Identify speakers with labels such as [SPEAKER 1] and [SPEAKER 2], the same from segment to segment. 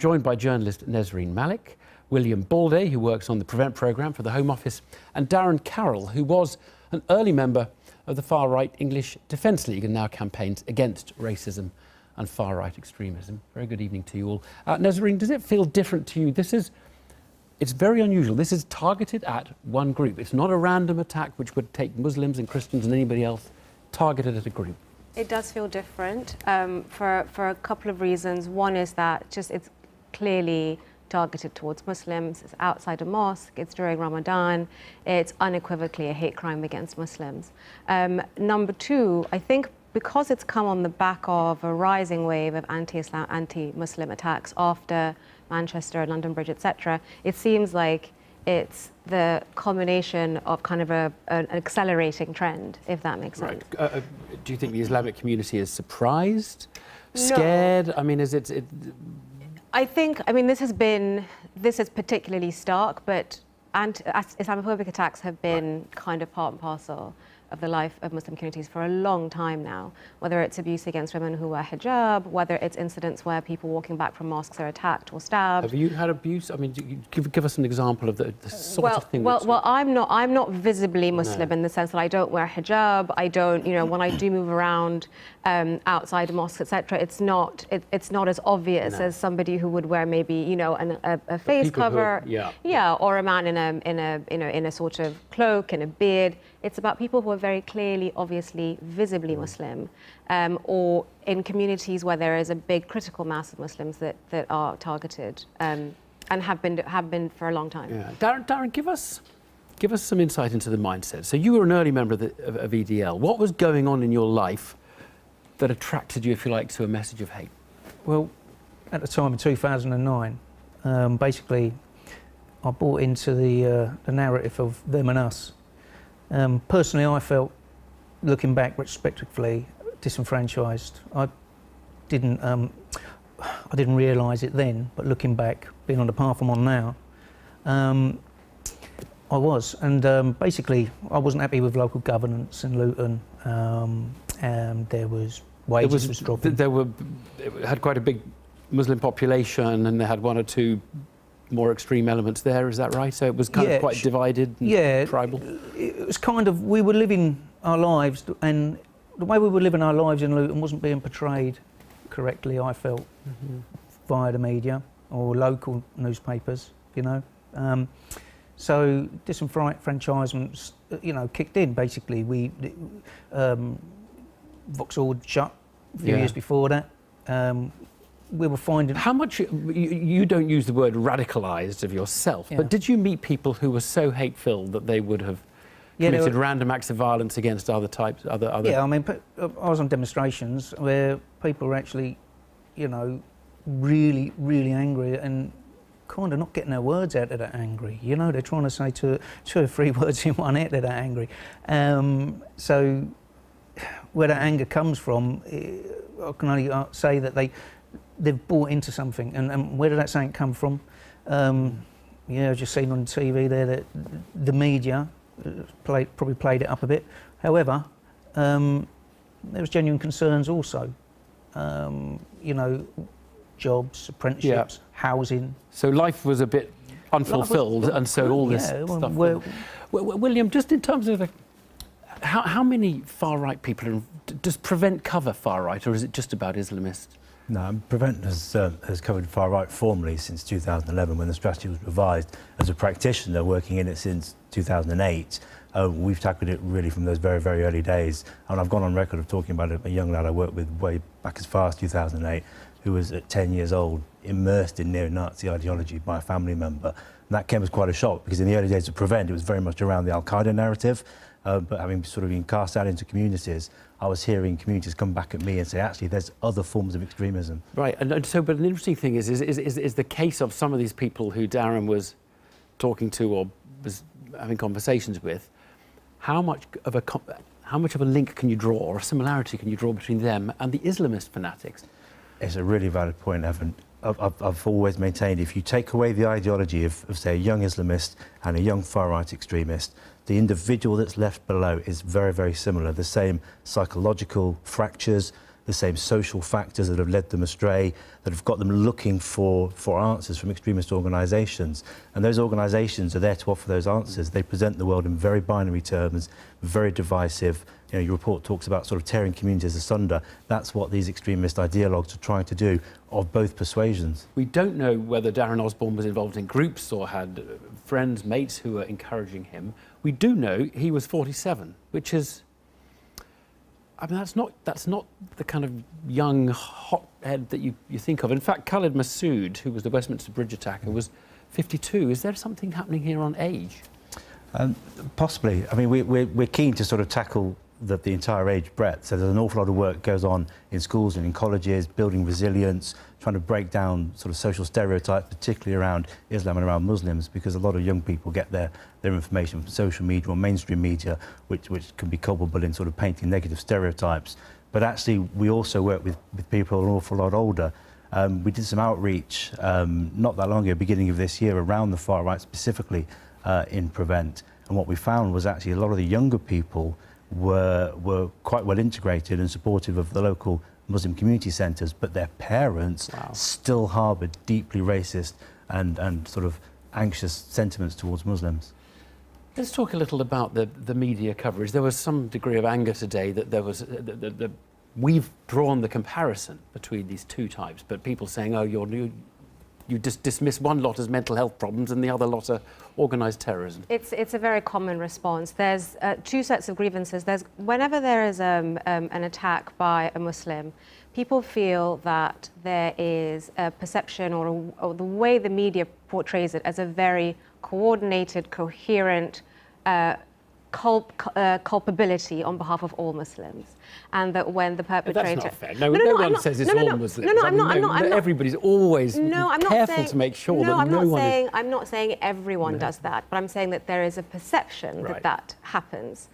[SPEAKER 1] joined by journalist Nesrine Malik, William Baldet, who works on the Prevent programme for the Home Office, and Darren Carroll, who was an early member of the far-right English Defence League and now campaigns against racism and far-right extremism. Very good evening to you all. Nesrine, does it feel different to you? It's very unusual. This is targeted at one group. It's not a random attack which would take Muslims and Christians and anybody else, targeted at a group.
[SPEAKER 2] It does feel different for a couple of reasons. One is that it's clearly targeted towards Muslims. It's outside a mosque. It's during Ramadan. It's unequivocally a hate crime against Muslims. Number two, I think because it's come on the back of a rising wave of anti-Muslim attacks after Manchester, London Bridge, etc., it seems like it's the culmination of kind of an accelerating trend, if that makes sense.
[SPEAKER 1] Right. Do you think the Islamic community is surprised, scared?
[SPEAKER 2] No.
[SPEAKER 1] I mean, is it?
[SPEAKER 2] I mean, this is particularly stark, but Islamophobic attacks have been kind of part and parcel of the life of Muslim communities for a long time now, whether it's abuse against women who wear hijab, whether it's incidents where people walking back from mosques are attacked or stabbed.
[SPEAKER 1] Have you had abuse? I mean, give us an example of the sort of thing.
[SPEAKER 2] Well, I'm not visibly Muslim in the sense that I don't wear hijab. I don't, when I do move around outside a mosque, etc., it's not as obvious as somebody who would wear maybe a face cover, or a man in a sort of cloak and a beard. It's about people who are very clearly, obviously, visibly Muslim, or in communities where there is a big critical mass of Muslims that are targeted and have been for a long time.
[SPEAKER 1] Yeah. Darren, give us some insight into the mindset. So you were an early member of EDL. What was going on in your life that attracted you, if you like, to a message of hate?
[SPEAKER 3] Well, at the time in 2009, basically, I bought into the narrative of them and us. Personally, I felt, looking back retrospectively, disenfranchised. I didn't realise it then, but looking back, being on the path I'm on now, I was. And basically, I wasn't happy with local governance in Luton. And there was wages was dropping.
[SPEAKER 1] It had quite a big Muslim population, and they had one or two more extreme elements there, is that right? So it was kind of quite divided and tribal?
[SPEAKER 3] It was kind of, we were living our lives, and the way we were living our lives in Luton wasn't being portrayed correctly, I felt, via the media or local newspapers, So disenfranchisement, kicked in, basically. Vauxhall shut a few years before that. We were finding...
[SPEAKER 1] How much... You don't use the word radicalised of yourself, but did you meet people who were so hate-filled that they would have committed random acts of violence against other types, other...
[SPEAKER 3] Yeah, I mean, I was on demonstrations where people were actually, really, really angry and kind of not getting their words out, they're that angry. They're trying to say two or three words in one hit, they're that angry. So where that anger comes from, I can only say that they've bought into something, and where did that something come from? I've just seen on TV there that the media probably played it up a bit. However, there was genuine concerns also. Jobs, apprenticeships, housing. So life
[SPEAKER 1] was a bit unfulfilled, and so all this stuff. William, just in terms of how many far-right people does Prevent cover far-right, or is it just about Islamists?
[SPEAKER 4] No, Prevent has covered far-right formally since 2011 when the strategy was revised. As a practitioner working in it since 2008, we've tackled it really from those very, very early days. And I've gone on record of talking about a young lad I worked with way back as far as 2008, who was at 10 years old, immersed in neo-Nazi ideology by a family member. And that came as quite a shock, because in the early days of Prevent, it was very much around the Al-Qaeda narrative. But having sort of been cast out into communities, I was hearing communities come back at me and say, actually, there's other forms of extremism.
[SPEAKER 1] Right, and so, but an interesting thing is the case of some of these people who Darren was talking to or was having conversations with, how much of a link can you draw, or a similarity can you draw between them and the Islamist fanatics?
[SPEAKER 4] It's a really valid point, Evan. I've always maintained, if you take away the ideology of, say, a young Islamist and a young far-right extremist, the individual that's left below is very, very similar. The same psychological fractures, the same social factors that have led them astray, that have got them looking for answers from extremist organisations. And those organisations are there to offer those answers. They present the world in very binary terms, very divisive. You know, your report talks about sort of tearing communities asunder. That's what these extremist ideologues are trying to do, of both persuasions.
[SPEAKER 1] We don't know whether Darren Osborne was involved in groups or had friends, mates who were encouraging him. We do know he was 47, which is, I mean, that's not the kind of young hothead that you think of. In fact, Khalid Massoud, who was the Westminster Bridge attacker, was 52. Is there something happening here on age?
[SPEAKER 4] Possibly. I mean, we're keen to sort of tackle the entire age breadth. So there's an awful lot of work goes on in schools and in colleges, building resilience, trying to break down sort of social stereotypes, particularly around Islam and around Muslims, because a lot of young people get their information from social media or mainstream media, which can be culpable in sort of painting negative stereotypes. But actually, we also work with people an awful lot older. We did some outreach not that long ago, beginning of this year, around the far right, specifically in Prevent. And what we found was actually a lot of the younger people were quite well integrated and supportive of the local Muslim community centres, but their parents still harboured deeply racist and sort of anxious sentiments towards Muslims.
[SPEAKER 1] Let's talk a little about the media coverage. There was some degree of anger today that there was we've drawn the comparison between these two types, but people saying, oh, you just dismiss one lot as mental health problems and the other lot are organised terrorism.
[SPEAKER 2] It's a very common response. There's two sets of grievances. Whenever there is an attack by a Muslim, people feel that there is a perception or the way the media portrays it as a very coordinated, coherent culpability on behalf of all Muslims, and that when the perpetrator...
[SPEAKER 1] That's not fair. No one says it's all Muslims.
[SPEAKER 2] I'm not.
[SPEAKER 1] Everybody's always careful to make sure that no one is...
[SPEAKER 2] I'm not saying everyone does that, but I'm saying that there is a perception that happens.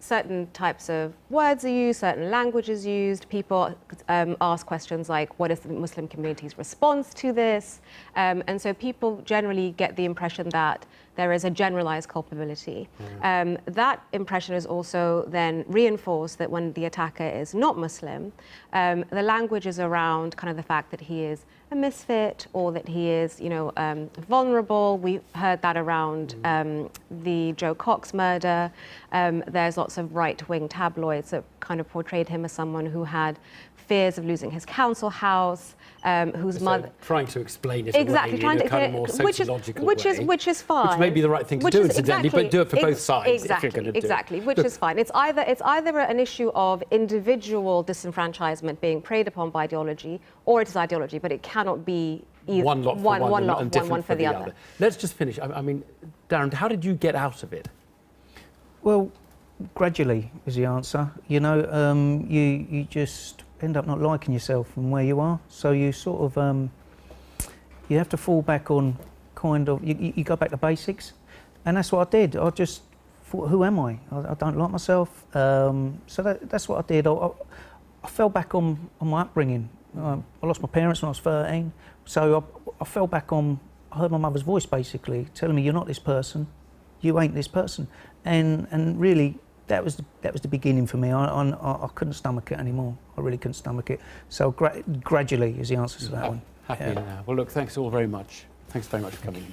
[SPEAKER 2] Certain types of words are used, certain language is used. People ask questions like, what is the Muslim community's response to this? And so people generally get the impression that there is a generalized culpability. That impression is also then reinforced that when the attacker is not Muslim, the language is around kind of the fact that he is a misfit or that he is, vulnerable. We heard that around the Joe Cox murder. There's lots of right-wing tabloids that kind of portrayed him as someone who had fears of losing his council house, whose mother...
[SPEAKER 1] Trying to explain it away in a kind of more sociological way.
[SPEAKER 2] Which is fine.
[SPEAKER 1] Which may be the right thing to do, incidentally, but do it for both sides if you're going to do it.
[SPEAKER 2] Exactly, which is fine. It's either an issue of individual disenfranchisement being preyed upon by ideology, or it is ideology, but it cannot be
[SPEAKER 1] one lot for one for the other. Let's just finish. I mean, Darren, how did you get out of it?
[SPEAKER 3] Well, gradually is the answer. You just end up not liking yourself from where you are, so you sort of you have to fall back on kind of you go back to basics, and that's what I did. I just thought, who am I? I don't like myself, so that's what I did. I fell back on my upbringing. I lost my parents when I was 13, so I fell back on. I heard my mother's voice basically telling me, "You're not this person. You ain't this person," and really. That was the beginning for me. I couldn't stomach it anymore. I really couldn't stomach it. So gradually is the answer to that one.
[SPEAKER 1] Happy now. Well, look, thanks all very much. Thanks very much for coming in.